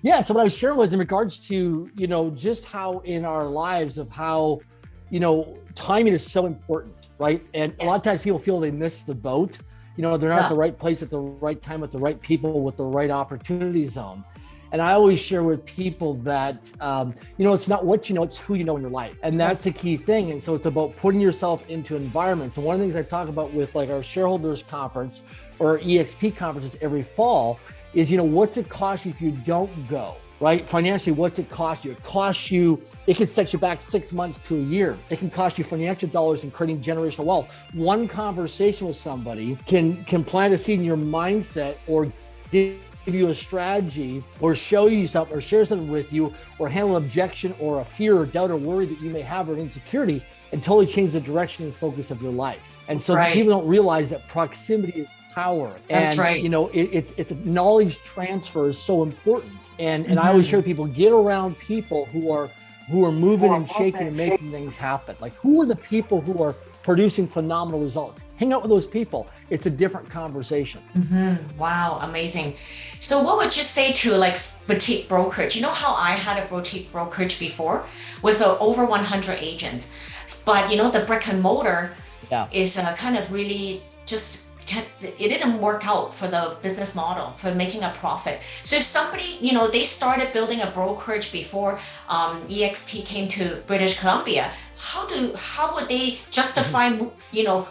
Yeah. So what I was sharing was in regards to, just how in our lives of how, timing is so important, right? And a lot of times people feel they miss the boat. They're not at the right place at the right time with the right people with the right opportunity zone. And I always share with people that, it's not what you know, it's who you know in your life. And that's the key thing. And so it's about putting yourself into environments. And one of the things I talk about with like our shareholders conference or EXP conferences every fall is, what's it cost you if you don't go, right? Financially, what's it cost you? It can set you back 6 months to a year. It can cost you financial dollars in creating generational wealth. One conversation with somebody can plant a seed in your mindset or give you a strategy or show you something or share something with you or handle an objection or a fear or doubt or worry that you may have or an insecurity and totally change the direction and focus of your life. And so people don't realize that proximity is power. That's right. It's knowledge transfer is so important. And I always share with people, get around people who are moving and shaking and making things happen. Like who are the people who are producing phenomenal results? Hang out with those people. It's a different conversation. Wow, amazing. So what would you say to like boutique brokerage? You know how I had a boutique brokerage before with over 100 agents, but the brick and mortar is kind of really it didn't work out for the business model for making a profit. So if somebody, they started building a brokerage before EXP came to British Columbia, how would they justify,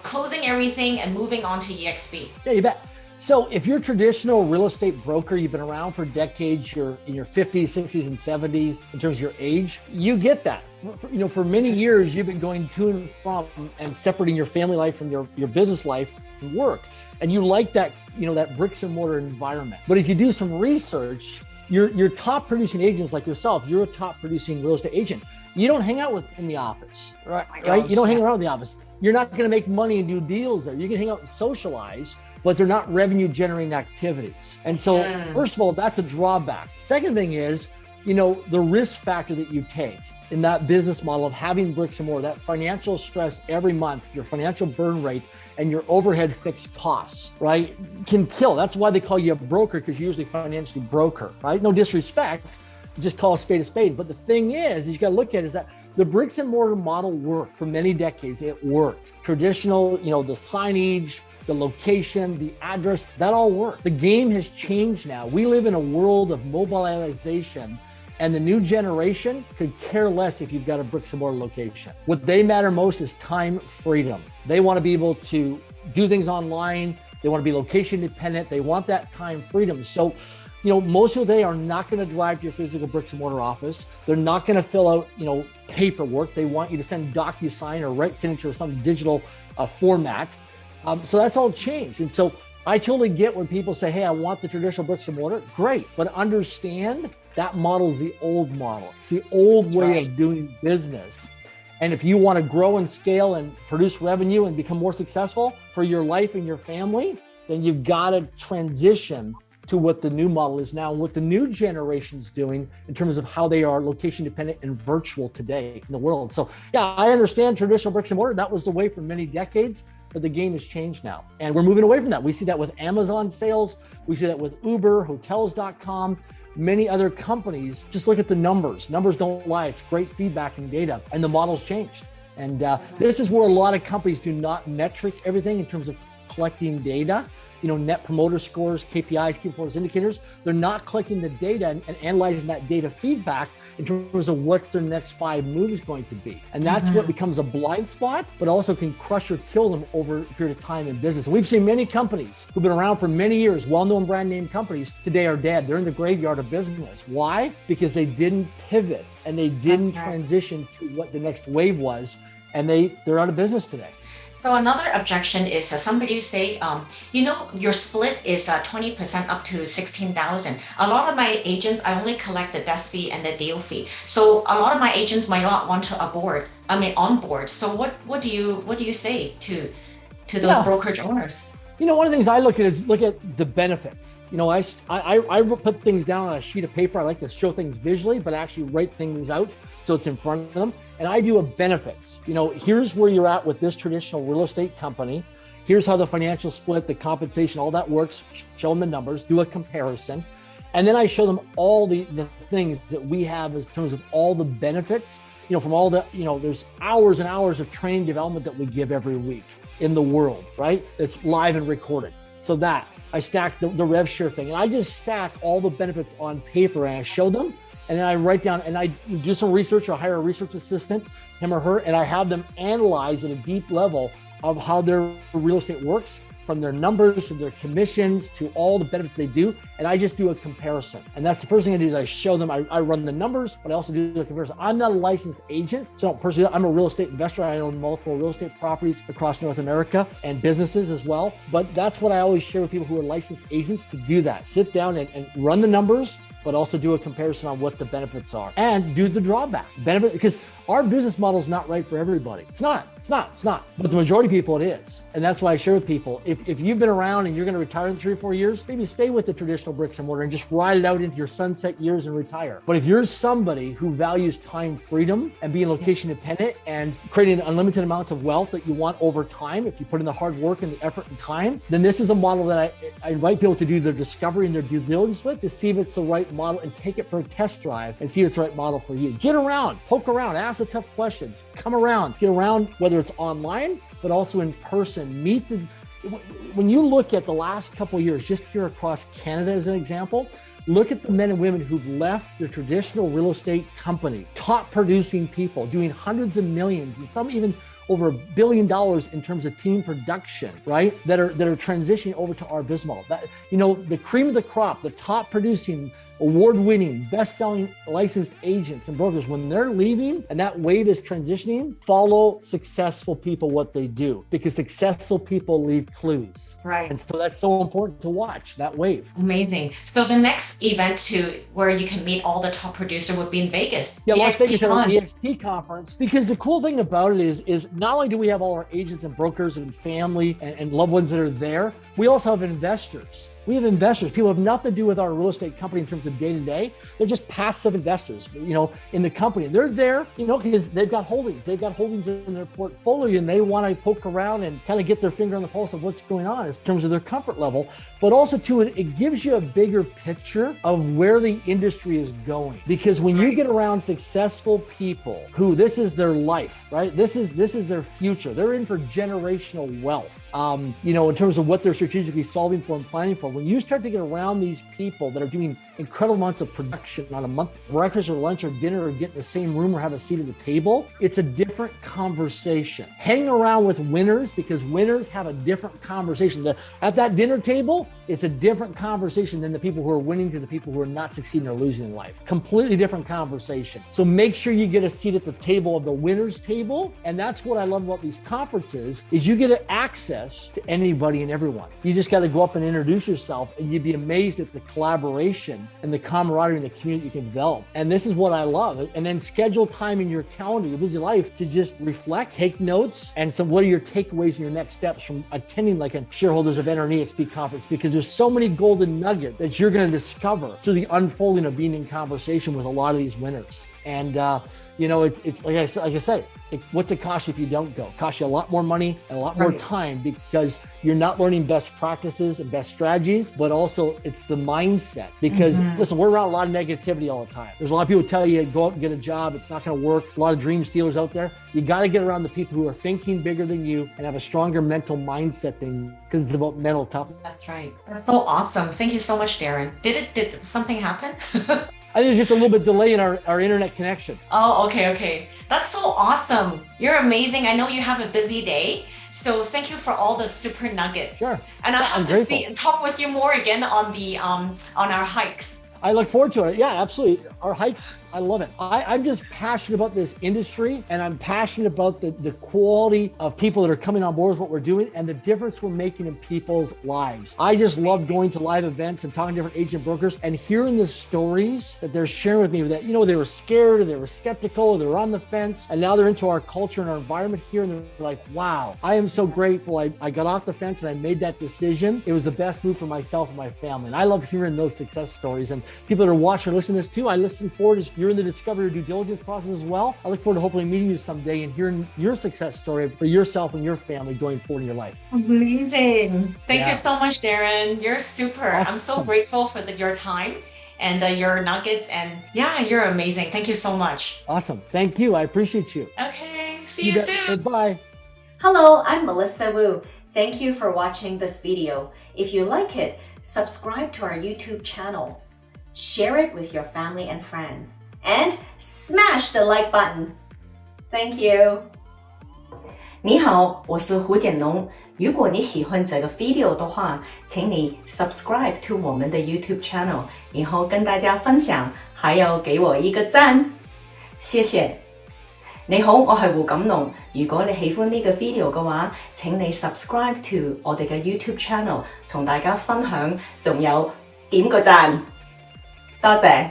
closing everything and moving on to EXP? Yeah, you bet. So if you're a traditional real estate broker, you've been around for decades, you're in your 50s, 60s, and 70s in terms of your age, you get that. For many years, you've been going to and from and separating your family life from your business life from work. And you like that, that bricks and mortar environment. But if you do some research, your top producing agents like yourself, you're a top producing real estate agent. You don't hang out in the office, right? You don't hang around in the office. You're not going to make money and do deals there. You can hang out and socialize, but they're not revenue generating activities. And so first of all, that's a drawback. Second thing is, the risk factor that you take in that business model of having bricks and mortar, that financial stress every month, your financial burn rate and your overhead fixed costs, right, can kill. That's why they call you a broker, because you're usually financially broker, right? No disrespect, just call a spade a spade. But the thing is you got to look at is that the bricks and mortar model worked for many decades. It worked. Traditional, the signage, the location, the address, that all worked. The game has changed now. We live in a world of mobilization, and the new generation could care less if you've got a bricks and mortar location. What they matter most is time freedom. They want to be able to do things online. They want to be location dependent. They want that time freedom. So, most people today are not going to drive to your physical bricks and mortar office. They're not going to fill out, paperwork. They want you to send DocuSign or write signature or some digital format. So that's all changed. And so I totally get when people say, hey, I want the traditional bricks and mortar. Great. But understand that model is the old model. It's the old way of doing business. And if you want to grow and scale and produce revenue and become more successful for your life and your family, then you've got to transition to what the new model is now and what the new generation is doing in terms of how they are location dependent and virtual today in the world. So yeah, I understand traditional bricks and mortar. That was the way for many decades, but the game has changed now. And we're moving away from that. We see that with Amazon sales. We see that with Uber, hotels.com, many other companies. Just look at the numbers. Numbers don't lie. It's great feedback and data, and the model's changed. And this is where a lot of companies do not metric everything in terms of collecting data. Net promoter scores, KPIs, key performance indicators. They're not collecting the data and analyzing that data feedback in terms of what's their next 5 moves going to be. And that's what becomes a blind spot, but also can crush or kill them over a period of time in business. And we've seen many companies who've been around for many years, well-known brand name companies, today are dead. They're in the graveyard of business. Why? Because they didn't pivot and they didn't transition to what the next wave was. And they're out of business today. So another objection is somebody say, your split is 20% up to 16,000. A lot of my agents, I only collect the desk fee and the deal fee. So a lot of my agents might not want to onboard. So what do you say to those brokerage owners? One of the things I look at the benefits. I put things down on a sheet of paper. I like to show things visually, but actually write things out so it's in front of them. And I do a benefits. Here's where you're at with this traditional real estate company. Here's how the financial split, the compensation, all that works. Show them the numbers, do a comparison. And then I show them all the things that we have in terms of all the benefits, from all the, there's hours and hours of training development that we give every week in the world, right? That's live and recorded. So that I stack the rev share thing, and I just stack all the benefits on paper and I show them, and then I write down and I do some research or hire a research assistant, him or her, and I have them analyze at a deep level of how their real estate works, from their numbers to their commissions to all the benefits they do. And I just do a comparison. And that's the first thing I do is I show them, I run the numbers, but I also do the comparison. I'm not a licensed agent. So personally, I'm a real estate investor. I own multiple real estate properties across North America and businesses as well. But that's what I always share with people who are licensed agents, to do that. Sit down and run the numbers, but also do a comparison on what the benefits are and do the drawback benefit, because our business model is not right for everybody. It's not. But the majority of people, it is. And that's why I share with people, if you've been around and you're going to retire in 3 or 4 years, maybe stay with the traditional bricks and mortar and just ride it out into your sunset years and retire. But if you're somebody who values time freedom and being location dependent and creating unlimited amounts of wealth that you want over time, if you put in the hard work and the effort and time, then this is a model that I invite people to do their discovery and their due diligence with, to see if it's the right model and take it for a test drive and see if it's the right model for you. Get around, poke around, ask the tough questions, come around, get around, whether it's online, but also in person. When you look at the last couple of years, just here across Canada as an example, look at the men and women who've left the traditional real estate company, top producing people doing hundreds of millions and some even over $1 billion in terms of team production, right? That are transitioning over to our business model. That, the cream of the crop, the top producing, award-winning, best-selling licensed agents and brokers, when they're leaving and that wave is transitioning, follow successful people what they do, because successful people leave clues. Right. And so that's so important to watch that wave. Amazing. So the next event where you can meet all the top producers would be in Vegas. Yeah, Las Vegas at our EXP conference. Because the cool thing about it is not only do we have all our agents and brokers and family and loved ones that are there, we also have investors. We have investors. People have nothing to do with our real estate company in terms of day-to-day. They're just passive investors, in the company. They're there, because they've got holdings. They've got holdings in their portfolio, and they want to poke around and kind of get their finger on the pulse of what's going on in terms of their comfort level. But also, too, it gives you a bigger picture of where the industry is going. Because when you get around successful people who this is their life, right? This is their future. They're in for generational wealth, in terms of what they're strategically solving for and planning for. When you start to get around these people that are doing incredible amounts of production on a month, breakfast or lunch or dinner, or get in the same room or have a seat at the table, it's a different conversation. Hang around with winners, because winners have a different conversation. At that dinner table, it's a different conversation than the people who are winning to the people who are not succeeding or losing in life. Completely different conversation. So make sure you get a seat at the table of the winners table. And that's what I love about these conferences, is you get access to anybody and everyone. You just got to go up and introduce yourself, and you'd be amazed at the collaboration and the camaraderie and the community you can develop. And this is what I love. And then schedule time in your calendar, your busy life, to just reflect, take notes, and so what are your takeaways and your next steps from attending like a Shareholders Event or an EXP conference, because there's so many golden nuggets that you're going to discover through the unfolding of being in conversation with a lot of these winners. And it's like I say, what's it cost you if you don't go? It costs you a lot more money and a lot more time, because you're not learning best practices and best strategies, but also it's the mindset. Because listen, we're around a lot of negativity all the time. There's a lot of people who tell you, go out and get a job, it's not going to work. A lot of dream stealers out there. You got to get around the people who are thinking bigger than you and have a stronger mental mindset than you, because it's about mental toughness. That's right. That's so awesome. Thank you so much, Darren. Did something happen? I think there's just a little bit delay in our internet connection. Oh, okay. That's so awesome. You're amazing. I know you have a busy day. So thank you for all the super nuggets. Sure. And I have to talk with you more again on the on our hikes. I look forward to it. Yeah, absolutely. Our hikes, I love it. I'm just passionate about this industry, and I'm passionate about the quality of people that are coming on board with what we're doing and the difference we're making in people's lives. I just love going to live events and talking to different agent brokers and hearing the stories that they're sharing with me, that, they were scared, or they were skeptical, or they were on the fence, and now they're into our culture and our environment here, and they're like, wow, I am so grateful. I got off the fence and I made that decision. It was the best move for myself and my family. And I love hearing those success stories. And people that are watching or listening to this too, I listen forward as you're in the discovery or due diligence process as well. I look forward to hopefully meeting you someday and hearing your success story for yourself and your family going forward in your life. Amazing. Thank you so much, Darren. You're super. Awesome. I'm so grateful for your time. and your nuggets. And yeah, you're amazing. Thank you so much. Awesome. Thank you. I appreciate you. Okay. See you soon. Bye. Hello, I'm Melissa Wu. Thank you for watching this video. If you like it, subscribe to our YouTube channel. Share it with your family and friends. And smash the like button. Thank you. 你好，我是胡建龙。如果你喜欢这个 video 的话，请你 subscribe to 我们的 YouTube channel， 然后跟大家分享，还有给我一个讚。謝謝。你好，我係胡錦龍。如果你喜歡呢個 video 嘅話，請你 subscribe to 我哋嘅 YouTube channel， 同大家分享，仲有點個讚。多謝。